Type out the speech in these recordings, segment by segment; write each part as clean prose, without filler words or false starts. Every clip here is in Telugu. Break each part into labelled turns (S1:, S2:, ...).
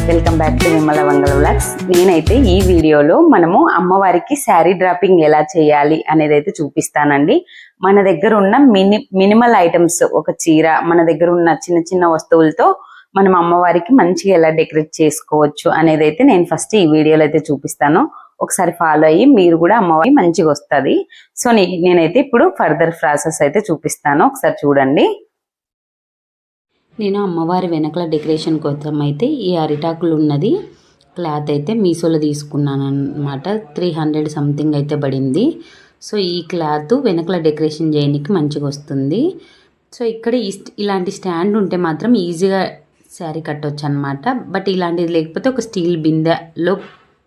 S1: Welcome back to Vimala Vangala vlogs. నేనైతే ఈ వీడియోలో మనము అమ్మవారికి శారీ డ్రాపింగ్ ఎలా చేయాలి అనేది అయితే చూపిస్తానండి. మన దగ్గర ఉన్న మినిమల్ ఐటమ్స్, ఒక చీర, మన దగ్గర ఉన్న చిన్న చిన్న వస్తువులతో మనం అమ్మవారికి మంచిగా ఎలా డెకరేట్ చేసుకోవచ్చు అనేది అయితే నేను ఫస్ట్ ఈ వీడియోలో అయితే చూపిస్తాను. ఒకసారి ఫాలో అయ్యి మీరు కూడా అమ్మవారికి మంచిగా వస్తుంది. సో నేనైతే ఇప్పుడు ఫర్దర్ ప్రాసెస్ అయితే చూపిస్తాను, ఒకసారి చూడండి. నేను అమ్మవారి వెనకల డెకరేషన్ కోసం అయితే ఈ అరిటాకులు ఉన్నది క్లాత్ అయితే మీషోలో తీసుకున్నాను అనమాట. 300 సంథింగ్ అయితే పడింది. సో ఈ క్లాత్ వెనకల డెకరేషన్ చేయడానికి మంచిగా వస్తుంది. సో ఇక్కడ ఇలాంటి స్టాండ్ ఉంటే మాత్రం ఈజీగా శారీ కట్టవచ్చు అనమాట. బట్ ఇలాంటిది లేకపోతే ఒక స్టీల్ బిందెలో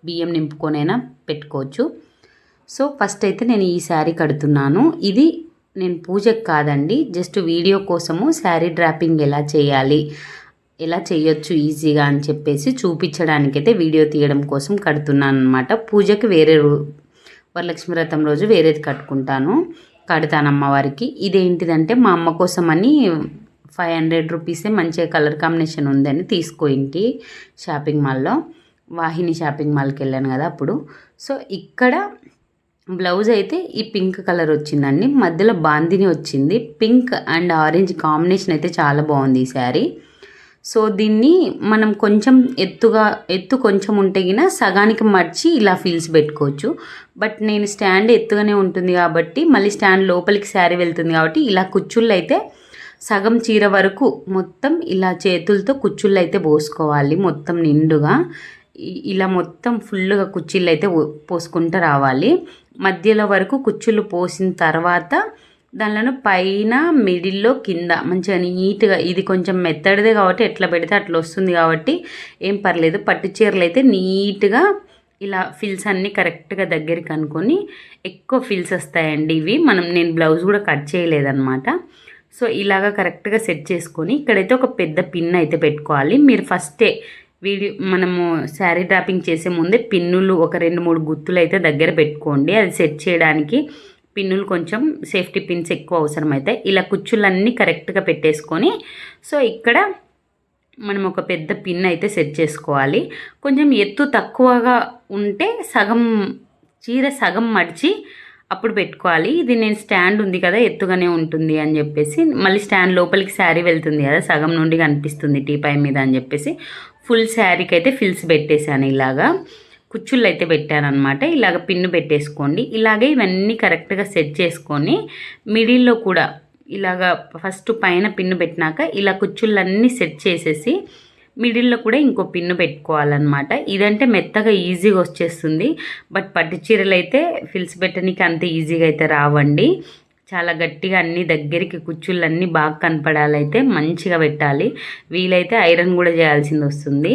S1: బియ్యం నింపుకొనైనా పెట్టుకోవచ్చు. సో ఫస్ట్ అయితే నేను ఈ శారీ కడుతున్నాను. ఇది నేను పూజకు కాదండి, జస్ట్ వీడియో కోసము శారీ డ్రాపింగ్ ఎలా చేయాలి, ఎలా చేయొచ్చు ఈజీగా అని చెప్పేసి చూపించడానికైతే వీడియో తీయడం కోసం కడుతున్నాను అనమాట. పూజకి వేరే వరలక్ష్మి వ్రతం రోజు వేరేది కడతాను అమ్మవారికి. ఇదేంటిదంటే మా అమ్మ కోసం అని 500 రూపీసే మంచిగా కలర్ కాంబినేషన్ ఉందని తీసుకోయింటి షాపింగ్ మాల్లో, వాహిని షాపింగ్ మాల్కి వెళ్ళాను కదా అప్పుడు. సో ఇక్కడ బ్లౌజ్ అయితే ఈ పింక్ కలర్ వచ్చిందండి, మధ్యలో బాందిని వచ్చింది. పింక్ అండ్ ఆరెంజ్ కాంబినేషన్ అయితే చాలా బాగుంది ఈ శారీ. సో దీన్ని మనం కొంచెం ఎత్తు కొంచెం ఉంటే గిన సగానికి మర్చి ఇలా ఫీల్స్ పెట్టుకోవచ్చు. బట్ నేను స్టాండ్ ఎత్తుగానే ఉంటుంది కాబట్టి, మళ్ళీ స్టాండ్ లోపలికి శారీ వెళ్తుంది కాబట్టి ఇలా కుచ్చుళ్ళు అయితే సగం చీర వరకు మొత్తం ఇలా చేతులతో కుచ్చుళ్ళు అయితే పోసుకోవాలి. మొత్తం నిండుగా ఇలా మొత్తం ఫుల్గా కుచ్చిళ్ళు అయితే పోసుకుంటూ రావాలి. మధ్యలో వరకు కుచ్చులు పోసిన తర్వాత దానిలో పైన మిడిల్లో కింద మంచిగా నీట్గా, ఇది కొంచెం మెత్తడిదే కాబట్టి ఎట్లా పెడితే అట్లా వస్తుంది కాబట్టి ఏం పర్లేదు. పట్టు చీరలు అయితే నీట్గా ఇలా ఫిల్స్ అన్నీ కరెక్ట్గా దగ్గరికి అనుకొని ఎక్కువ ఫిల్స్ వస్తాయండి ఇవి. నేను బ్లౌజ్ కూడా కట్ చేయలేదన్నమాట. సో ఇలాగా కరెక్ట్గా సెట్ చేసుకొని ఇక్కడైతే ఒక పెద్ద పిన్ అయితే పెట్టుకోవాలి. మీరు ఫస్టే మనము శారీ డ్రాపింగ్ చేసే ముందే పిన్నులు ఒక 2-3 గుత్తులు అయితే దగ్గర పెట్టుకోండి. అది సెట్ చేయడానికి పిన్నులు కొంచెం సేఫ్టీ పిన్స్ ఎక్కువ అవసరమవుతాయి. ఇలా కుచ్చులన్నీ కరెక్ట్గా పెట్టేసుకొని సో ఇక్కడ మనం ఒక పెద్ద పిన్ అయితే సెట్ చేసుకోవాలి. కొంచెం ఎత్తు తక్కువగా ఉంటే చీర సగం మడిచి అప్పుడు పెట్టుకోవాలి. ఇది నేను స్టాండ్ ఉంది కదా ఎత్తుగానే ఉంటుంది అని చెప్పేసి, మళ్ళీ స్టాండ్ లోపలికి శారీ వెళ్తుంది కదా సగం నుండి కనిపిస్తుంది టీపాయ్ మీద అని చెప్పేసి ఫుల్ శారీకి అయితే ఫిల్స్ పెట్టేశాను. ఇలాగా కుచ్చుళ్ళు అయితే పెట్టాను అనమాట. ఇలాగ పిన్ను పెట్టేసుకోండి. ఇలాగే ఇవన్నీ కరెక్ట్గా సెట్ చేసుకొని మిడిల్లో కూడా ఇలాగా ఫస్ట్ పైన పిన్ను పెట్టినాక ఇలా కుచ్చుళ్ళన్నీ సెట్ చేసేసి మిడిల్లో కూడా ఇంకో పిన్ను పెట్టుకోవాలన్నమాట. ఇదంటే మెత్తగా ఈజీగా వచ్చేస్తుంది. బట్ పట్టు చీరలు అయితే ఫిల్స్ పెట్టడానికి అంత ఈజీగా అయితే రావండి. చాలా గట్టిగా అన్ని దగ్గరికి కుచ్చుళ్ళన్నీ బాగా కనపడాలైతే మంచిగా పెట్టాలి. వీలైతే ఐరన్ కూడా చేయాల్సింది వస్తుంది.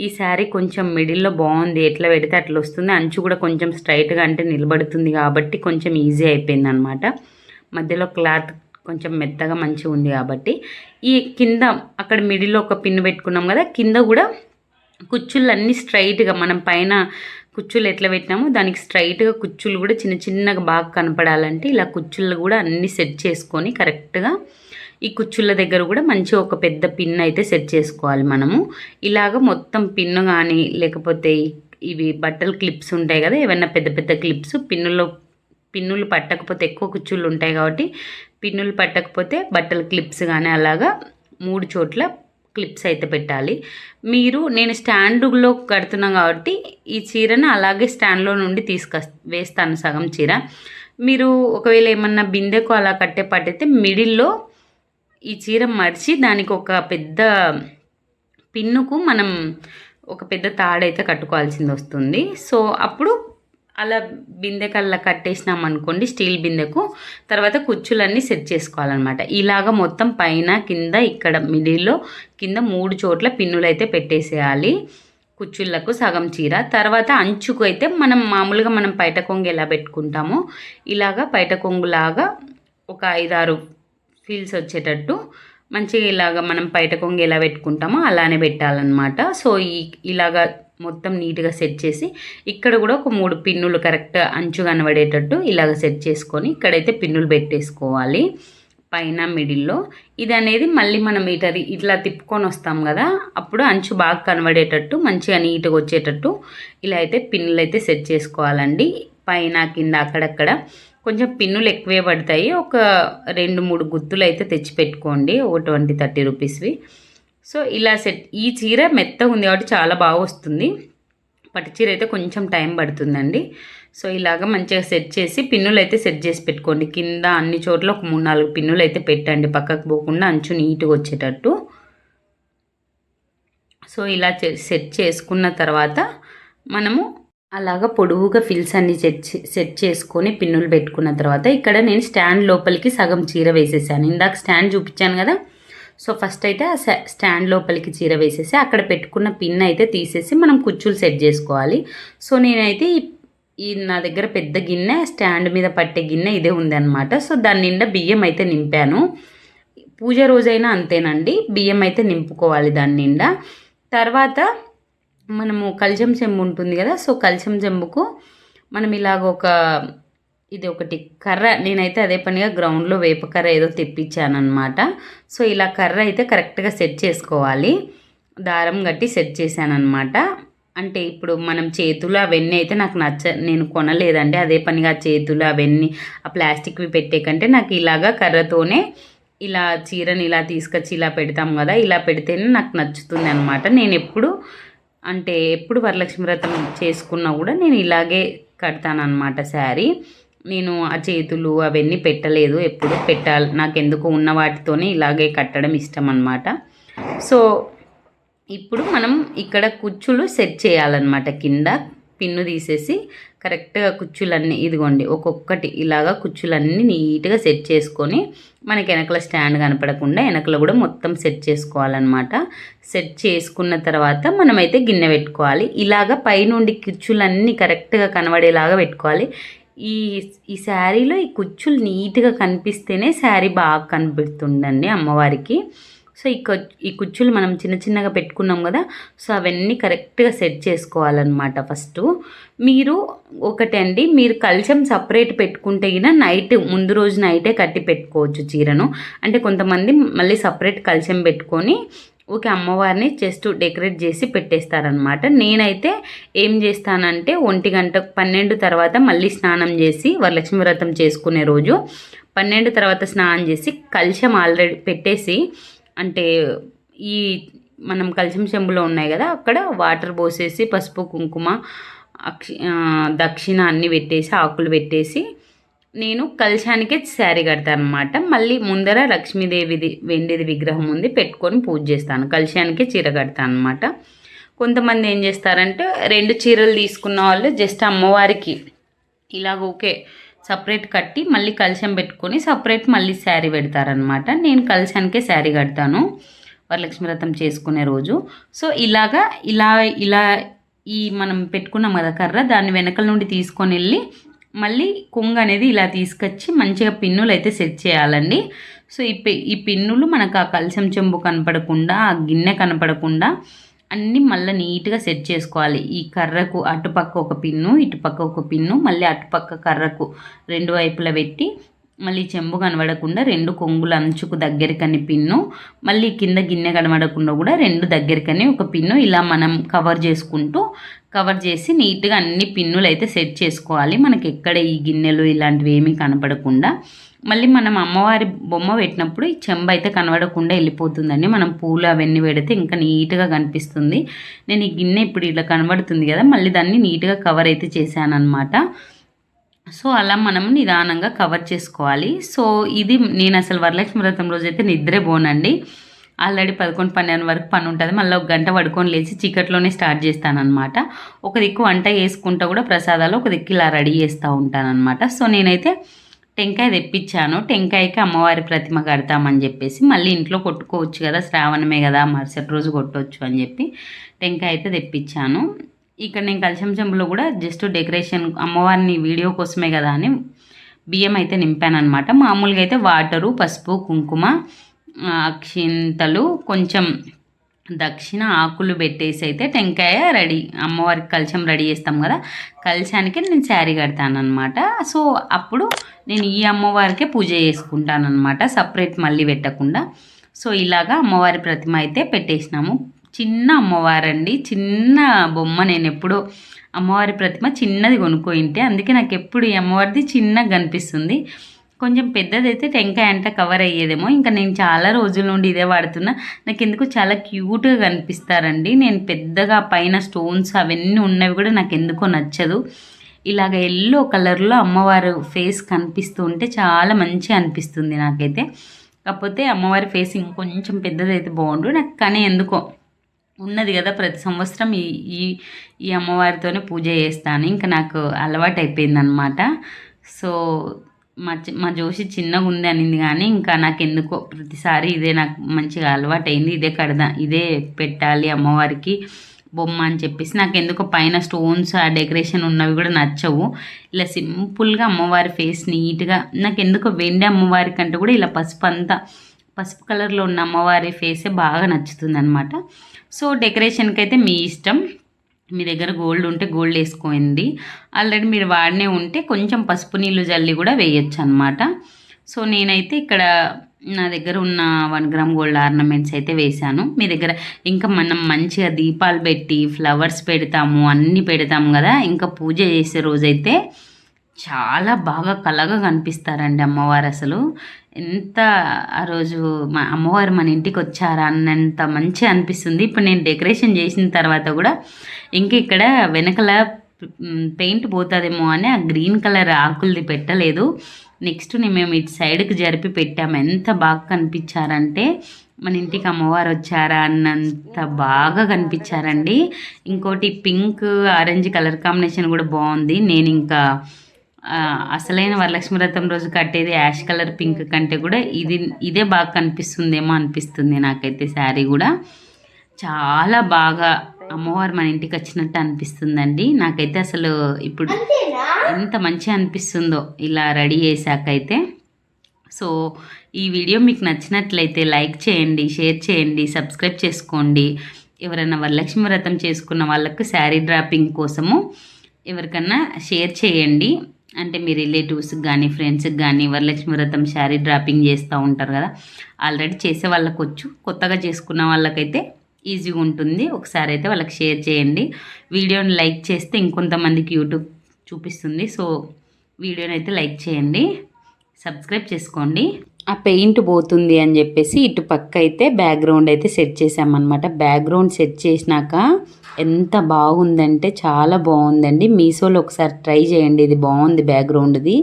S1: ఈ శారీ కొంచెం మిడిల్లో బాగుంది, ఎట్లా పెడితే అట్లా వస్తుంది. అంచు కూడా కొంచెం స్ట్రైట్గా అంటే నిలబడుతుంది కాబట్టి కొంచెం ఈజీ అయిపోయింది అనమాట. మధ్యలో క్లాత్ కొంచెం మెత్తగా మంచిగా ఉంది కాబట్టి ఈ కింద అక్కడ మిడిల్లో ఒక పిన్ను పెట్టుకున్నాం కదా, కింద కూడా కుచ్చుళ్ళు అన్నీ స్ట్రైట్గా మనం పైన కుచ్చులు ఎట్లా పెట్టినామో దానికి స్ట్రైట్గా కుచ్చులు కూడా చిన్న చిన్నగా బాగా కనపడాలంటే ఇలా కుచ్చుళ్ళు కూడా అన్నీ సెట్ చేసుకొని కరెక్ట్గా ఈ కుచ్చుళ్ళ దగ్గర కూడా మంచిగా ఒక పెద్ద పిన్ అయితే సెట్ చేసుకోవాలి మనము. ఇలాగ మొత్తం పిన్ను కానీ లేకపోతే ఇవి బట్టల క్లిప్స్ ఉంటాయి కదా, ఏమైనా పెద్ద పెద్ద క్లిప్స్ పిన్నులు పట్టకపోతే ఎక్కువ కుచ్చుళ్ళు ఉంటాయి కాబట్టి పిన్నులు పట్టకపోతే బట్టల క్లిప్స్ కానీ అలాగా 3 చోట్ల క్లిప్స్ అయితే పెట్టాలి. నేను స్టాండ్లో కడుతున్నాను కాబట్టి ఈ చీరను అలాగే స్టాండ్లో నుండి వేస్తాను సగం చీర. మీరు ఒకవేళ ఏమన్నా బిందెకు అలా కట్టే పట్టయితే మిడిల్లో ఈ చీర మడిచి దానికి ఒక పెద్ద పిన్నుకు మనం ఒక పెద్ద తాడైతే కట్టుకోవాల్సింది వస్తుంది. సో అప్పుడు అలా బిందెకల్లా కట్టేసినాం అనుకోండి స్టీల్ బిందెకు, తర్వాత కుచ్చులన్నీ సెట్ చేసుకోవాలన్నమాట. ఇలాగ మొత్తం పైన కింద ఇక్కడ మిడిల్లో కింద 3 చోట్ల పిన్నులు అయితే పెట్టేసేయాలి కుచ్చుళ్ళకు సగం చీర. తర్వాత అంచుకు అయితే మనం మామూలుగా పైట కొంగు ఎలా పెట్టుకుంటామో ఇలాగా పైట కొంగులాగా ఒక 5-6 ఫీల్స్ వచ్చేటట్టు మంచిగా ఇలాగ మనం బయట కొంగు ఎలా పెట్టుకుంటామో అలానే పెట్టాలన్నమాట. సో ఇలాగా మొత్తం నీట్గా సెట్ చేసి ఇక్కడ కూడా ఒక 3 పిన్నులు కరెక్ట్ అంచు కనబడేటట్టు ఇలాగ సెట్ చేసుకొని ఇక్కడైతే పిన్నులు పెట్టేసుకోవాలి పైన మిడిల్లో. ఇది అనేది మళ్ళీ మనం ఇట్లా తిప్పుకొని వస్తాం కదా, అప్పుడు అంచు బాగా కనబడేటట్టు మంచిగా నీట్గా వచ్చేటట్టు ఇలా అయితే పిన్నులు అయితే సెట్ చేసుకోవాలండి. పైన కింద అక్కడక్కడ కొంచెం పిన్నులు ఎక్కువే పడతాయి. ఒక 2-3 గుత్తులు అయితే తెచ్చి పెట్టుకోండి, ఒక 20-30 రూపీస్వి. సో ఇలా సెట్. ఈ చీర మెత్తగా ఉంది కాబట్టి చాలా బాగా వస్తుంది. పట్టు చీర అయితే కొంచెం టైం పడుతుందండి. సో ఇలాగ మంచిగా సెట్ చేసి పిన్నులు అయితే సెట్ చేసి పెట్టుకోండి. కింద అన్ని చోట్ల ఒక 3-4 పిన్నులు అయితే పెట్టండి, పక్కకు పోకుండా అంచు నీట్గా వచ్చేటట్టు. సో ఇలా సెట్ చేసుకున్న తర్వాత మనము అలాగా పొడవుగా ఫిల్స్ అన్ని సెట్ చేసుకొని పిన్నులు పెట్టుకున్న తర్వాత ఇక్కడ నేను స్టాండ్ లోపలికి సగం చీర వేసేసాను. ఇందాక స్టాండ్ చూపించాను కదా, సో ఫస్ట్ అయితే ఆ స్టాండ్ లోపలికి చీర వేసేసి అక్కడ పెట్టుకున్న పిన్ అయితే తీసేసి మనం కుచ్చులు సెట్ చేసుకోవాలి. సో నేనైతే ఈ నా దగ్గర పెద్ద గిన్నె, స్టాండ్ మీద పట్టే గిన్నె ఇదే ఉందన్నమాట. సో దాని నిండా బియ్యం అయితే నింపాను. పూజ రోజైనా అంతేనండి, బియ్యం అయితే నింపుకోవాలి దాని నిండా. తర్వాత మనము కలశం చెంబు ఉంటుంది కదా, సో కలశం చెంబుకు మనం ఇలాగ ఇది ఒకటి కర్ర, నేనైతే అదే పనిగా గ్రౌండ్లో వేపకర్ర ఏదో తెప్పించాను అనమాట. సో ఇలా కర్ర అయితే కరెక్ట్గా సెట్ చేసుకోవాలి. దారం కట్టి సెట్ చేశాను అనమాట. అంటే ఇప్పుడు మనం చేతులు అవన్నీ అయితే నాకు నేను కొనలేదండి. అదే పనిగా చేతులు అవన్నీ ఆ ప్లాస్టిక్వి పెట్టే కంటే నాకు ఇలాగా కర్రతోనే ఇలా చీరని ఇలా తీసుకొచ్చి ఇలా పెడతాం కదా, ఇలా పెడితేనే నాకు నచ్చుతుంది అనమాట. నేను ఎప్పుడు వరలక్ష్మి వ్రతం చేసుకున్నా కూడా నేను ఇలాగే కడతానమాట శారీ. నేను ఆ చేతులు అవన్నీ పెట్టలేదు, ఎప్పుడు పెట్టాలి నాకు ఎందుకు ఉన్న వాటితోనే ఇలాగే కట్టడం ఇష్టం అన్నమాట. సో ఇప్పుడు మనం ఇక్కడ కుచ్చులు సెట్ చేయాలన్నమాట. కింద పిన్ను తీసేసి కరెక్ట్గా కుచ్చులన్నీ ఇదిగోండి ఒక్కొక్కటి ఇలాగా కుచ్చులన్నీ నీట్గా సెట్ చేసుకొని మనకి వెనకల స్టాండ్ కనపడకుండా వెనకల కూడా మొత్తం సెట్ చేసుకోవాలన్నమాట. సెట్ చేసుకున్న తర్వాత మనమైతే గిన్నె పెట్టుకోవాలి. ఇలాగ పైనుండి కుచ్చులన్నీ కరెక్ట్గా కనబడేలాగా పెట్టుకోవాలి. ఈ శారీలో ఈ కుచ్చులు నీట్గా కనిపిస్తేనే శారీ బాగా కనిపిస్తుందండి అమ్మవారికి. సో ఈ కుచ్చులు మనం చిన్న చిన్నగా పెట్టుకున్నాం కదా, సో అవన్నీ కరెక్ట్గా సెట్ చేసుకోవాలన్నమాట. ఫస్ట్ మీరు మీరు కలశం సపరేట్ పెట్టుకుంటే నైట్ ముందు రోజు నైటే కట్టి పెట్టుకోవచ్చు చీరను. అంటే కొంతమంది మళ్ళీ సపరేట్ కలశం పెట్టుకొని అమ్మవారిని జస్ట్ డెకరేట్ చేసి పెట్టేస్తారనమాట. నేనైతే ఏం చేస్తానంటే 1 గంట 12 తర్వాత మళ్ళీ స్నానం చేసి వరలక్ష్మి వ్రతం చేసుకునే రోజు 12 తర్వాత స్నానం చేసి కలశం ఆల్రెడీ పెట్టేసి, అంటే మనం కలశం చెంబులో ఉన్నాయి కదా అక్కడ వాటర్ పోసేసి పసుపు కుంకుమ దక్షిణ అన్నీ పెట్టేసి ఆకులు పెట్టేసి నేను కలశానికే శారీ కడతాను అనమాట. మళ్ళీ ముందర లక్ష్మీదేవిది వెండిది విగ్రహం ఉంది పెట్టుకొని పూజ చేస్తాను, కలశానికే చీర కడతాను అనమాట. కొంతమంది ఏం చేస్తారంటే 2 చీరలు తీసుకున్న వాళ్ళు జస్ట్ అమ్మవారికి ఇలాగ సపరేట్ కట్టి మళ్ళీ కలశం పెట్టుకొని సపరేట్ మళ్ళీ శారీ పెడతారనమాట. నేను కలశానికే శారీ కడతాను వరలక్ష్మి వ్రతం చేసుకునే రోజు. సో ఇలా మనం పెట్టుకున్నాం కదా కర్ర, దాన్ని వెనకల నుండి తీసుకొని వెళ్ళి మళ్ళీ కొంగు అనేది ఇలా తీసుకొచ్చి మంచిగా పిన్నులు అయితే సెట్ చేయాలండి. సో ఈ పిన్నులు మనకు ఆ కలశం చెంబు కనపడకుండా ఆ గిన్నె కనపడకుండా అన్నీ మళ్ళీ నీట్గా సెట్ చేసుకోవాలి. ఈ కర్రకు అటుపక్క ఒక పిన్ను ఇటుపక్క ఒక పిన్ను మళ్ళీ అటుపక్క కర్రకు 2 వైపులా పెట్టి మళ్ళీ చెంబు కనబడకుండా 2 కొంగుల అంచుకు దగ్గరికని పిన్ను, మళ్ళీ కింద గిన్నె కనబడకుండా కూడా 2 దగ్గరికని ఒక పిన్ను, ఇలా మనం కవర్ చేసి నీట్గా అన్ని పిన్నులు అయితే సెట్ చేసుకోవాలి. మనకి ఎక్కడ ఈ గిన్నెలు ఇలాంటివి ఏమీ కనపడకుండా. మళ్ళీ మనం అమ్మవారి బొమ్మ పెట్టినప్పుడు ఈ చెంబు అయితే కనబడకుండా వెళ్ళిపోతుందండి. మనం పూలు అవన్నీ పెడితే ఇంకా నీట్గా కనిపిస్తుంది. నేను ఈ గిన్నె ఇప్పుడు ఇలా కనబడుతుంది కదా, మళ్ళీ దాన్ని నీట్గా కవర్ అయితే చేశాను అనమాట. సో అలా మనం నిదానంగా కవర్ చేసుకోవాలి. సో ఇది నేను అసలు వరలక్ష్మి వ్రతం రోజు అయితే నిద్రే పోనండి. ఆల్రెడీ 11-12 వరకు పని ఉంటుంది. మళ్ళీ 1 గంట పడుకొని లేచి చీకట్లోనే స్టార్ట్ చేస్తానన్నమాట. ఒక దిక్కు వంట చేసుకుంటా కూడా ప్రసాదాలు ఒక దిక్కు ఇలా రెడీ చేస్తూ ఉంటానన్నమాట. సో నేనైతే టెంకాయ తెప్పించాను. టెంకాయకి అమ్మవారి ప్రతిమ కడతామని చెప్పేసి మళ్ళీ ఇంట్లో కొట్టుకోవచ్చు కదా, శ్రావణమే కదా మరుసటి రోజు కొట్టవచ్చు అని చెప్పి టెంకాయ అయితే తెప్పించాను. ఇక్కడ నేను కలశం చెంబులో కూడా జస్ట్ డెకరేషన్ అమ్మవారిని వీడియో కోసమే కదా అని బియ్యం అయితే నింపాను అనమాట. మామూలుగా అయితే వాటరు, పసుపు, కుంకుమ, అక్షింతలు, కొంచెం దక్షిణ ఆకులు పెట్టేసి అయితే టెంకాయ రెడీ, అమ్మవారికి కలశం రెడీ చేస్తాం కదా, కలశానికి నేను శారీ కడతాను అనమాట. సో అప్పుడు నేను ఈ అమ్మవారికే పూజ చేసుకుంటాను అనమాట, సపరేట్ మళ్ళీ పెట్టకుండా. సో ఇలాగా అమ్మవారి ప్రతిమ అయితే పెట్టేసినాము. చిన్న అమ్మవారండి, చిన్న బొమ్మ. నేను ఎప్పుడో అమ్మవారి ప్రతిమ చిన్నది కొనుక్కోయింటే, అందుకే నాకు ఎప్పుడు ఈ అమ్మవారిది చిన్నగా కనిపిస్తుంది. కొంచెం పెద్దదైతే టెంకాయ అంట కవర్ అయ్యేదేమో. ఇంకా నేను చాలా రోజుల నుండి ఇదే వాడుతున్నా. నాకు ఎందుకు చాలా క్యూట్గా కనిపిస్తారండి. నేను పెద్దగా పైన స్టోన్స్ అవన్నీ ఉన్నవి కూడా నాకు ఎందుకో నచ్చదు. ఇలాగ ఎల్లో కలర్లో అమ్మవారు ఫేస్ కనిపిస్తూ ఉంటే చాలా మంచిగా అనిపిస్తుంది నాకైతే. కాకపోతే అమ్మవారి ఫేస్ ఇంకొంచెం పెద్దదైతే బాగుండు నాకు, కానీ ఎందుకో ఉన్నది కదా, ప్రతి సంవత్సరం ఈ ఈ ఈ అమ్మవారితోనే పూజ చేస్తాను. ఇంకా నాకు అలవాటు అయిపోయిందనమాట. సో మా జోషి చిన్నగా ఉంది అనింది, కానీ ఇంకా నాకు ఎందుకో ప్రతిసారి ఇదే నాకు మంచిగా అలవాటు అయింది. ఇదే కడదా, ఇదే పెట్టాలి అమ్మవారికి బొమ్మ అని చెప్పేసి. నాకు ఎందుకో పైన స్టోన్స్ ఆ డెకరేషన్ ఉన్నవి కూడా నచ్చవు. ఇలా సింపుల్గా అమ్మవారి ఫేస్ నీట్గా, నాకు ఎందుకో వెండి అమ్మవారి కంటే కూడా ఇలా పసుపు కలర్లో ఉన్న అమ్మవారి ఫేసే బాగా నచ్చుతుంది అనమాట. సో డెకరేషన్కి అయితే మీ ఇష్టం. మీ దగ్గర గోల్డ్ ఉంటే గోల్డ్ వేసుకోండి. ఆల్రెడీ మీరు వాడినే ఉంటే కొంచెం పసుపు నీళ్ళు జల్లి కూడా వేయచ్చు అనమాట. సో నేనైతే ఇక్కడ నా దగ్గర ఉన్న 1 గ్రామ్ గోల్డ్ ఆర్నమెంట్స్ అయితే వేశాను. మీ దగ్గర ఇంకా మనం మంచిగా దీపాలు పెట్టి ఫ్లవర్స్ పెడతాము, అన్నీ పెడతాము కదా, ఇంకా పూజ చేసే రోజైతే చాలా బాగా కళగా కనిపిస్తారండి అమ్మవారు. అసలు ఎంత ఆ రోజు మా అమ్మవారు మన ఇంటికి వచ్చారా అన్నంత మంచిగా అనిపిస్తుంది. ఇప్పుడు నేను డెకరేషన్ చేసిన తర్వాత కూడా ఇంకా ఇక్కడ వెనకల పెయింట్ పోతుందేమో అని ఆ గ్రీన్ కలర్ ఆకులది పెట్టలేదు. నెక్స్ట్ మేము ఇటు సైడ్కి జరిపి పెట్టాము. ఎంత బాగా కనిపించారంటే మన ఇంటికి అమ్మవారు వచ్చారా అన్నంత బాగా కనిపించారండి. ఇంకోటి పింక్ ఆరెంజ్ కలర్ కాంబినేషన్ కూడా బాగుంది. నేను ఇంకా అసలైన వరలక్ష్మి వ్రతం రోజు కట్టేది యాష్ కలర్ పింక్ కంటే కూడా ఇదే బాగా కనిపిస్తుందేమో అనిపిస్తుంది నాకైతే. శారీ కూడా చాలా బాగా అమ్మవారు మన ఇంటికి వచ్చినట్టు అనిపిస్తుందండి నాకైతే. అసలు ఇప్పుడు ఎంత మంచిగా అనిపిస్తుందో ఇలా రెడీ చేశాకైతే. సో ఈ వీడియో మీకు నచ్చినట్లయితే లైక్ చేయండి, షేర్ చేయండి, సబ్స్క్రైబ్ చేసుకోండి. ఎవరైనా వరలక్ష్మి వ్రతం చేసుకున్న వాళ్ళకు శారీ డ్రాపింగ్ కోసము ఎవరికన్నా షేర్ చేయండి. అంటే మీ రిలేటివ్స్కి కానీ ఫ్రెండ్స్కి కానీ వరలక్ష్మి వ్రతం శారీ డ్రాపింగ్ చేస్తూ ఉంటారు కదా, ఆల్రెడీ చేసే వాళ్ళకు వచ్చు, కొత్తగా చేసుకున్న వాళ్ళకైతే ఈజీగా ఉంటుంది. ఒకసారి అయితే వాళ్ళకి షేర్ చేయండి. వీడియోని లైక్ చేస్తే ఇంకొంతమందికి యూట్యూబ్ చూపిస్తుంది. సో వీడియోని అయితే లైక్ చేయండి, సబ్స్క్రైబ్ చేసుకోండి. ఆ పెయింట్ పోతుంది అని చెప్పేసి ఇటు పక్క అయితే బ్యాక్గ్రౌండ్ అయితే సెట్ చేసామన్నమాట. బ్యాక్గ్రౌండ్ సెట్ చేసినాక ఎంత బాగుందంటే చాలా బాగుందండి. మీషోలో ఒకసారి ట్రై చేయండి, ఇది బాగుంది బ్యాక్గ్రౌండ్ది.